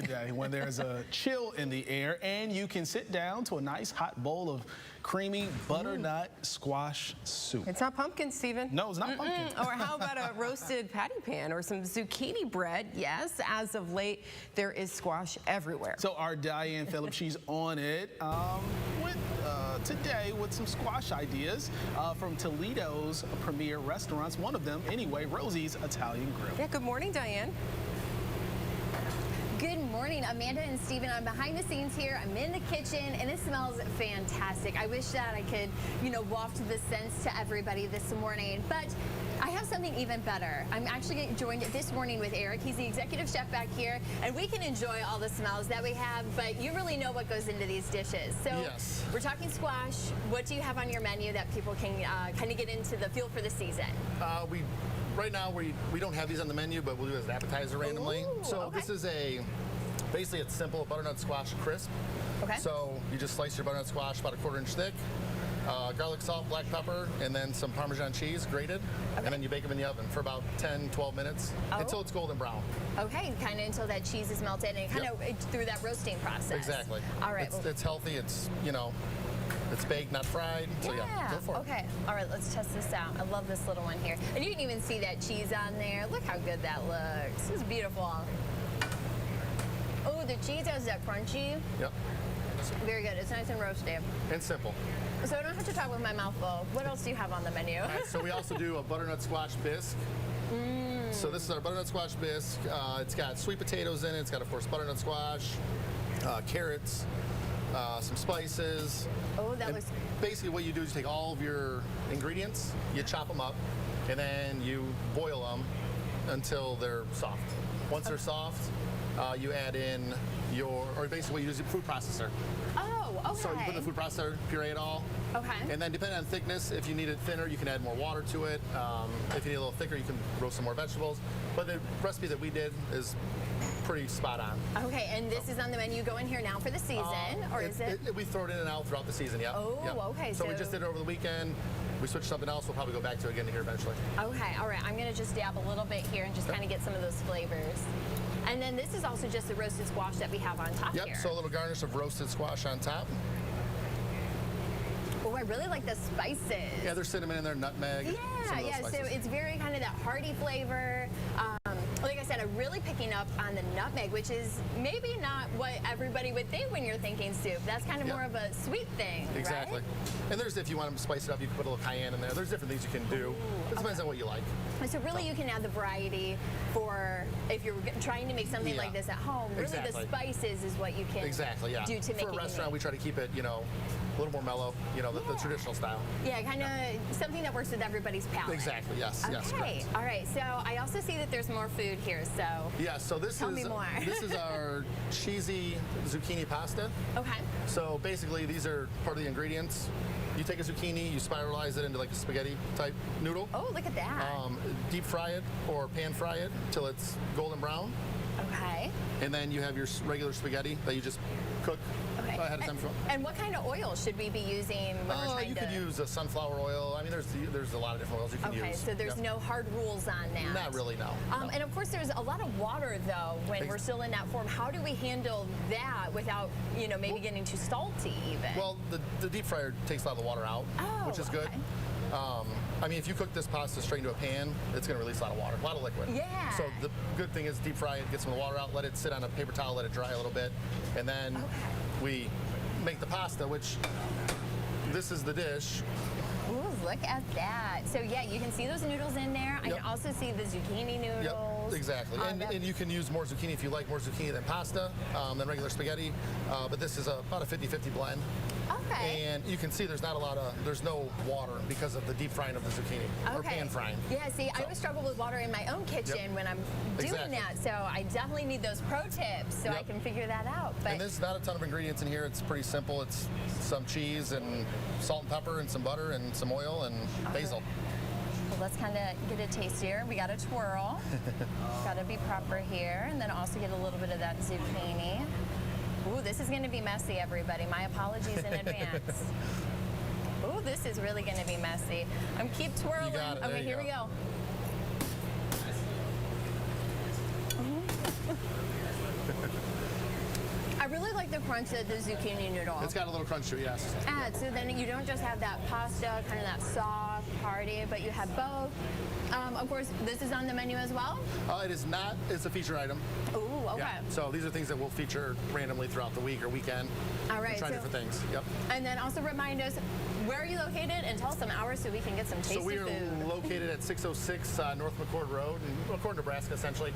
Day when there's a chill in the air and you can sit down to a nice hot bowl of creamy butternut squash soup. It's not pumpkin, Stephen. No, it's not pumpkin. Or how about a roasted patty pan or some zucchini bread? Yes, as of late, there is squash everywhere. So our Diane Phillips, she's on it today with some squash ideas from Toledo's premier restaurants. One of them, anyway, Rosie's Italian Grill. Yeah, good morning, Diane. Good morning, Amanda and Stephen. I'm behind the scenes here. I'm in the kitchen, and it smells fantastic. I wish that I could, waft the scents to everybody this morning, but I have something even better. I'm actually getting joined this morning with Eric. He's the executive chef back here, and we can enjoy all the smells that we have, but you really know what goes into these dishes. So yes. We're talking squash. What do you have on your menu that people can kind of get into the feel for the season? Right now, we don't have these on the menu, but we'll do it as an appetizer randomly. Ooh, so okay. this is basically it's simple, butternut squash crisp. Okay. So you just slice your butternut squash about 1/4 inch thick, garlic, salt, black pepper, and then some Parmesan cheese grated. Okay. And then you bake them in the oven for about 10-12 minutes until it's golden brown. Okay, kind of until that cheese is melted and kind of through that roasting process. Exactly. All right. It's healthy. It's, it's baked, not fried. So yeah, go for it. Okay. All right, let's test this out. I love this little one here. And you can even see that cheese on there. Look how good that looks. This is beautiful. Oh, the cheese has that crunchy. Yep. Very good. It's nice and roasted. And simple. So I don't have to talk with my mouth full. What else do you have on the menu? All right, so we also do a butternut squash bisque. So this is our butternut squash bisque. It's got sweet potatoes in it. It's got, of course, butternut squash, carrots, some spices. Oh, that looks... Basically what you do is you take all of your ingredients, you chop them up, and then you boil them until they're soft. Once they're soft, you add in basically what you do is your food processor. Oh, okay. So you put in the food processor, puree it all. Okay. And then depending on thickness, if you need it thinner, you can add more water to it. If you need it a little thicker, you can roast some more vegetables. But the recipe that we did is pretty spot on. Okay, and this is on the menu going here now for the season, or is it? We throw it in and out throughout the season, yeah. Oh, yep. okay. So we just did it over the weekend. We switched something else. We'll probably go back to it again here eventually. Okay, all right. I'm going to just dab a little bit here and just kind of get some of those flavors. And then this is also just the roasted squash that we have on top here. Yep, so a little garnish of roasted squash on top. Oh, I really like the spices. Yeah, there's cinnamon in there, nutmeg. Yeah, so it's very kind of that hearty flavor. Like I said, I'm really picking up on the nutmeg, which is maybe not what everybody would think when you're thinking soup. That's kind of more of a sweet thing, exactly. Right? And there's, if you want to spice it up, you can put a little cayenne in there. There's different things you can do. It depends on what you like. So really you can add the variety for if you're trying to make something like this at home. Really the spices is what you can do to make it For a restaurant, we try to keep it, a little more mellow, the traditional style. Yeah, kind of something that works with everybody's palate. Exactly, yes, yes, correct. All right, so I also see that there's more food here, so yeah, so tell me more. This is our cheesy zucchini pasta. Okay. So basically, these are part of the ingredients. You take a zucchini, you spiralize it into like a spaghetti type noodle. Oh, look at that. Deep fry it or pan fry it till it's golden brown. Okay. And then you have your regular spaghetti that you just cook ahead of time. And what kind of oil should we be using when we're trying you to... could use a sunflower oil. I mean, there's a lot of different oils you can use. Okay, so there's no hard rules on that. Not really, no. And of course, there's a lot of water, though, when we're still in that form. How do we handle that without, maybe getting too salty, even? Well, the deep fryer takes a lot of the water out, which is good. I mean, if you cook this pasta straight into a pan, it's going to release a lot of water, a lot of liquid. Yeah. So the good thing is deep fry it, get some of the water out, let it sit on a paper towel, let it dry a little bit, and then we make the pasta, which this is the dish. Ooh, look at that. So yeah, you can see those noodles in there. I can also see the zucchini noodles. Yep, exactly. And you can use more zucchini if you like more zucchini than pasta, than regular spaghetti. But this is about a 50-50 blend. Okay. And you can see there's no water because of the deep frying of the zucchini or pan frying. Yeah, see, I always struggle with water in my own kitchen when I'm doing that. So I definitely need those pro tips so I can figure that out. But and there's not a ton of ingredients in here. It's pretty simple. It's some cheese and salt and pepper and some butter and some oil and basil. Well, let's kind of get a taste here. We got a twirl. Got to be proper here. And then also get a little bit of that zucchini. Ooh, this is going to be messy, everybody. My apologies in advance. Ooh, this is really going to be messy. Keep twirling. You got it. Okay, here we go. I really like the crunch that the zucchini noodle It's got a little crunch to it, yes. adds. So then you don't just have that pasta, kind of that soft, hearty, but you have both. Of course, this is on the menu as well? It is not. It's a feature item. Ooh, okay. Yeah. So these are things that we'll feature randomly throughout the week or weekend. All right. And try different things. Yep. And then also remind us, where are you located? And tell us some hours so we can get some tasty So we are food. located at 606 North McCord Road in McCord, Nebraska, essentially.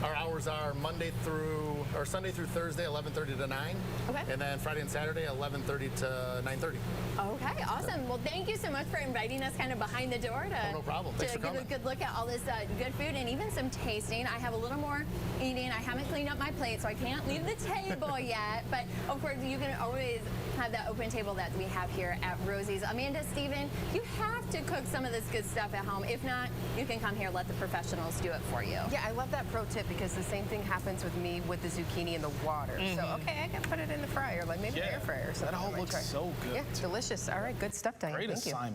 Our hours are Sunday through Thursday, 11:30 to 9. Okay. And then Friday and Saturday, 11:30 to 9:30. Okay, awesome. Well, thank you so much for inviting us kind of behind the door to, no problem. Thanks to for give a coming. good look at all this good food and even some tasting. I have a little more eating. I haven't cleaned up my plate, so I can't leave the table yet. But of course, you can always have that open table that we have here at Rosie's. Amanda, Steven, you have to cook some of this good stuff at home. If not, you can come here, let the professionals do it for you. Yeah, I love that pro tip because the same thing happens with me with the zucchini in the water. So, okay, I can put it in the fryer, like maybe Yeah. air fryer or something. That all I might looks try. so good, Yeah, too. delicious. All right, good stuff, Diane. Great Thank you. assignment.